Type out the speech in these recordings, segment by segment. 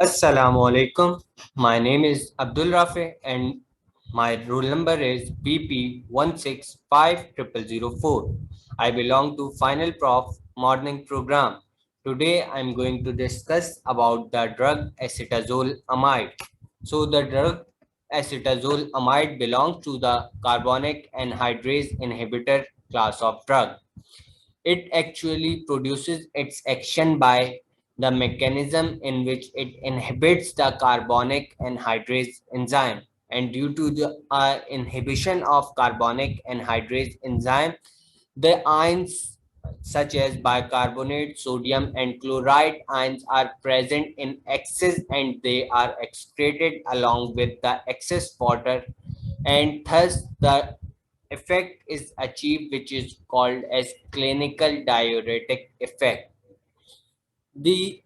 Assalamu alaikum. My name is Abdul Rafi and my roll number is BP165004. I belong to Final Prof morning program. Today I'm going to discuss about the drug acetazolamide. So the drug acetazolamide belongs to the carbonic anhydrase inhibitor class of drug. It actually produces its action by the mechanism in which it inhibits the carbonic anhydrase enzyme. And due to the inhibition of carbonic anhydrase enzyme, the ions such as bicarbonate, sodium, and chloride ions are present in excess and they are excreted along with the excess water, and thus the effect is achieved which is called as clinical diuretic effect. The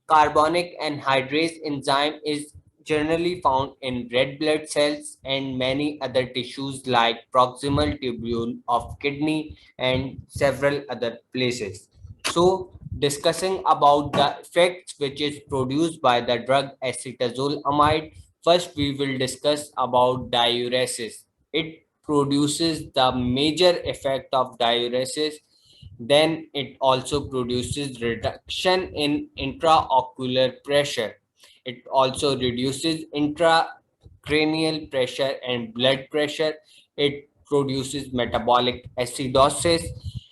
carbonic anhydrase enzyme is generally found in red blood cells and many other tissues like proximal tubule of kidney and several other places. So discussing about the effects which is produced by the drug acetazolamide, first we will discuss about diuresis. It produces the major effect of diuresis. Then it also produces reduction in intraocular pressure. It also reduces intracranial pressure and blood pressure. It produces metabolic acidosis.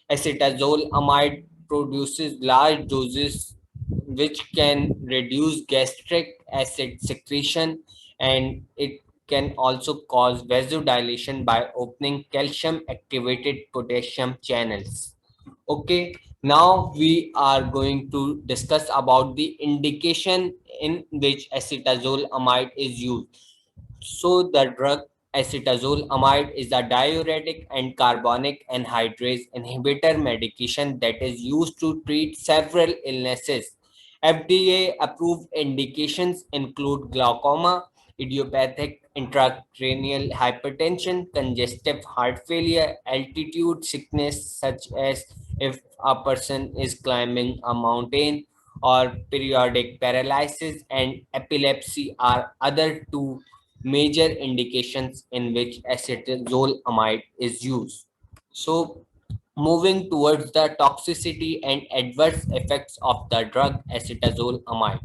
Acetazolamide produces large doses which can reduce gastric acid secretion, and it can also cause vasodilation by opening calcium activated potassium channels. Okay, now we are going to discuss about the indication in which acetazolamide is used. So the drug acetazolamide is a diuretic and carbonic anhydrase inhibitor medication that is used to treat several illnesses. FDA approved indications include glaucoma, idiopathic intracranial hypertension, congestive heart failure, altitude sickness such as if a person is climbing a mountain, or periodic paralysis and epilepsy are other two major indications in which acetazolamide is used. So, moving towards the toxicity and adverse effects of the drug acetazolamide,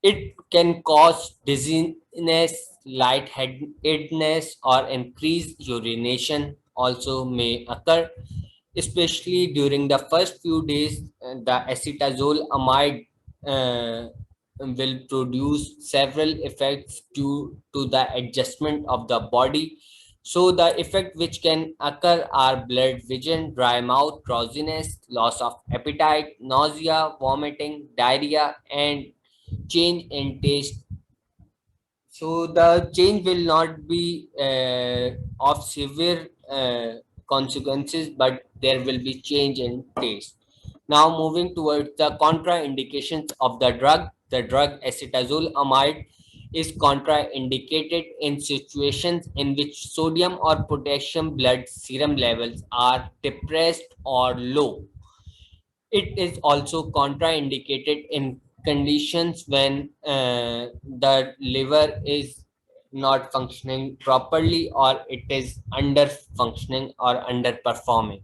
it can cause dizziness, lightheadedness, or increased urination. Also, may occur, especially during the first few days. The acetazolamide uh, will produce several effects due to the adjustment of the body. So the effect which can occur are blurred vision, dry mouth, drowsiness, loss of appetite, nausea, vomiting, diarrhea, and change in taste. So the change will not be of severe consequences, but there will be change in taste. Now moving towards the contraindications of the drug acetazolamide is contraindicated in situations in which sodium or potassium blood serum levels are depressed or low. It is also contraindicated in conditions when the liver is not functioning properly or it is under functioning or underperforming.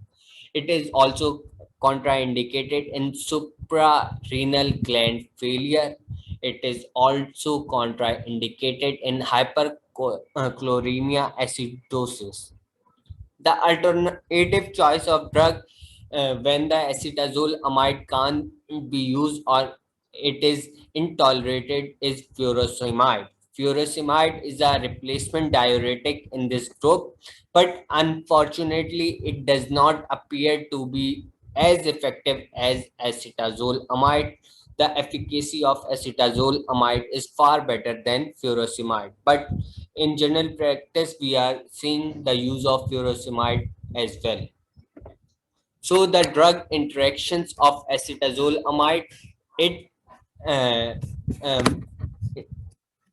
It is also contraindicated in suprarenal gland failure. It is also contraindicated in hyperchloremia acidosis. The alternative choice of drug when the acetazolamide can't be used or it is intolerated is furosemide. Furosemide is a replacement diuretic in this group, but unfortunately, it does not appear to be as effective as acetazolamide. The efficacy of acetazolamide is far better than furosemide, but in general practice, we are seeing the use of furosemide as well. So the drug interactions of acetazolamide, it uh, um, it,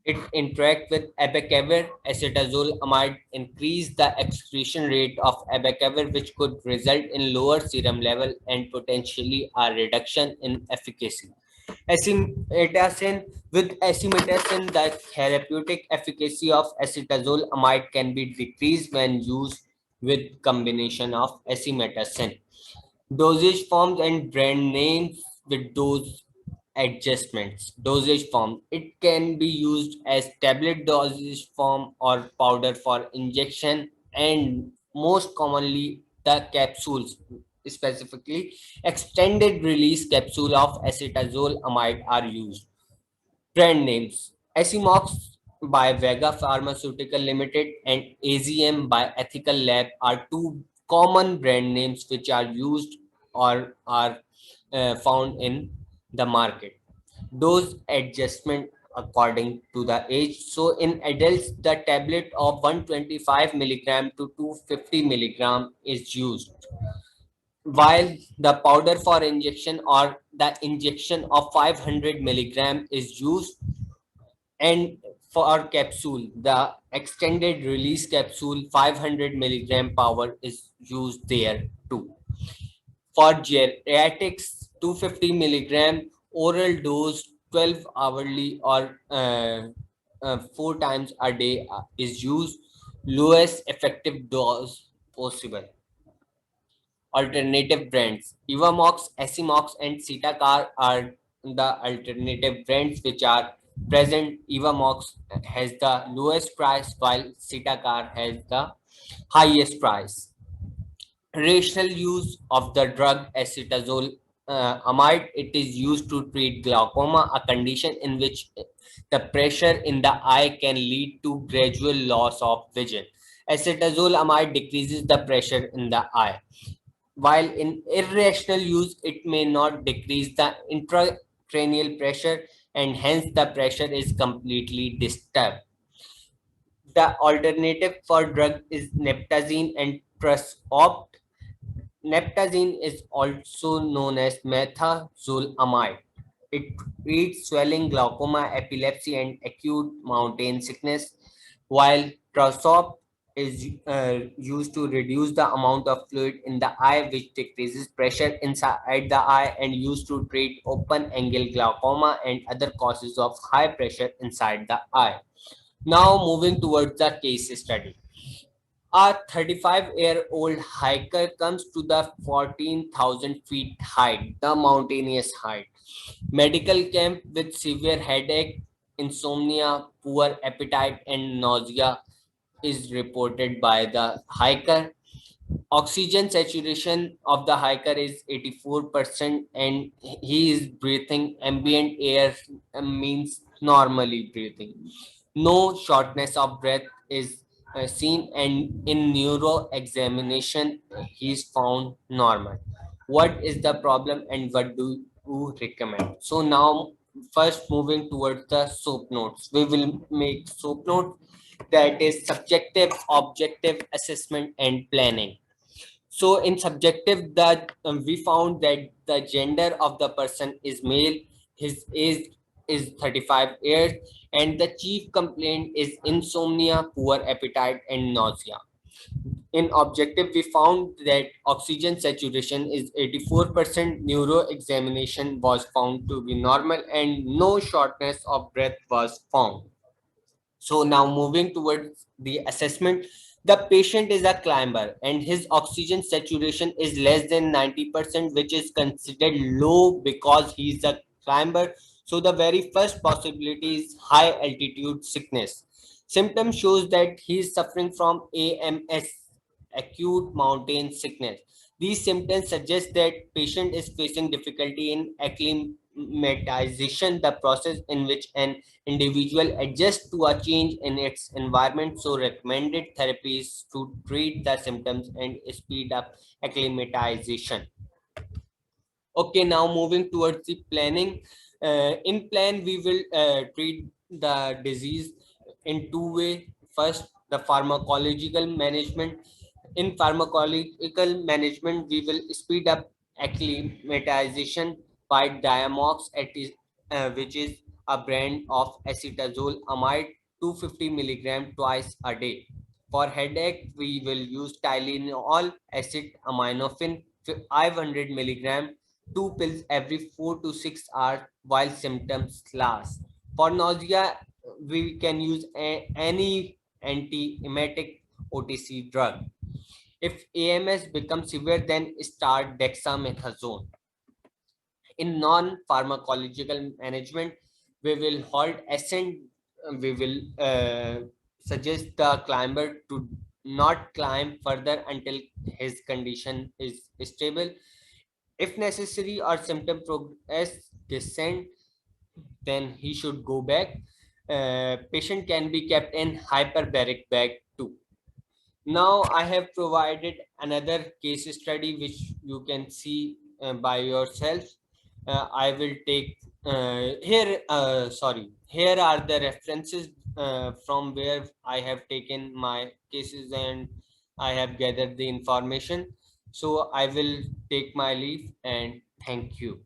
it interact with abacavir. Acetazolamide increase the excretion rate of abacavir, which could result in lower serum level and potentially a reduction in efficacy. Acetaminophen. With acetaminophen, the therapeutic efficacy of acetazolamide can be decreased when used with combination of acetaminophen. Dosage forms and brand names with dose adjustments. Dosage form. It can be used as tablet dosage form or powder for injection, and most commonly the capsules, specifically extended release capsule of acetazolamide are used. Brand names. Asimox by Vega Pharmaceutical Limited and AZM by Ethical Lab are two common brand names which are used or are found in the market. Dose adjustment according to the age. So in adults, the tablet of 125 milligram to 250 milligram is used, while the powder for injection or the injection of 500 milligram is used. And for capsule, the extended release capsule 500 milligram power is used there too. For geriatrics, 250 milligram oral dose 12 hourly or 4 times a day is used. Lowest effective dose possible. Alternative brands. Evamox, Esimox, and Citacar are the alternative brands which are present. Evamox has the lowest price while Citacar has the highest price. Rational use of the drug acetazole amide. It is used to treat glaucoma, a condition in which the pressure in the eye can lead to gradual loss of vision. Acetazole amide decreases the pressure in the eye, while in irrational use, it may not decrease the intracranial pressure, and hence the pressure is completely disturbed. The alternative for drug is neptazine and Trusopt. Neptazine is also known as methazolamide. It treats swelling, glaucoma, epilepsy, and acute mountain sickness, while Trusopt is used to reduce the amount of fluid in the eye, which decreases pressure inside the eye, and used to treat open angle glaucoma and other causes of high pressure inside the eye. Now moving towards the case study. A 35-year-old hiker comes to the 14,000 feet height, the mountainous height, medical camp with severe headache, insomnia, poor appetite, and nausea is reported by the hiker. Oxygen saturation of the hiker is 84% and he is breathing ambient air, means normally breathing. No shortness of breath is seen, and in neuro examination he is found normal. What is the problem and what do you recommend? So now first moving towards the soap notes. We will make soap notes, that is subjective, objective assessment and planning. So in subjective, that we found that the gender of the person is male, his age is 35 years, and the chief complaint is insomnia, poor appetite, and nausea. In objective, we found that oxygen saturation is 84%, neuro examination was found to be normal, and no shortness of breath was found. So now moving towards the assessment, the patient is a climber and his oxygen saturation is less than 90%, which is considered low because he is a climber. So the very first possibility is high altitude sickness. Symptom shows that he is suffering from AMS, acute mountain sickness. These symptoms suggest that patient is facing difficulty in acclimatization, the process in which an individual adjusts to a change in its environment. So recommended therapies to treat the symptoms and speed up acclimatization. Okay, now moving towards the planning. In plan, we will treat the disease in two ways. First, the pharmacological management. In pharmacological management, we will speed up acclimatization by Diamox, which is a brand of acetazolamide, 250 milligram twice a day. For headache, we will use Tylenol, acetaminophen, 500 milligram 2 pills every 4 to 6 hours while symptoms last. For nausea, we can use any anti-emetic OTC drug. If AMS becomes severe, then start dexamethasone. In non-pharmacological management, we will halt ascent. We will suggest the climber to not climb further until his condition is stable. If necessary or symptom progress descend, then he should go back. Patient can be kept in hyperbaric bag too. Now I have provided another case study which you can see by yourself. I will take here are the references from where I have taken my cases and I have gathered the information. So I will take my leave and thank you.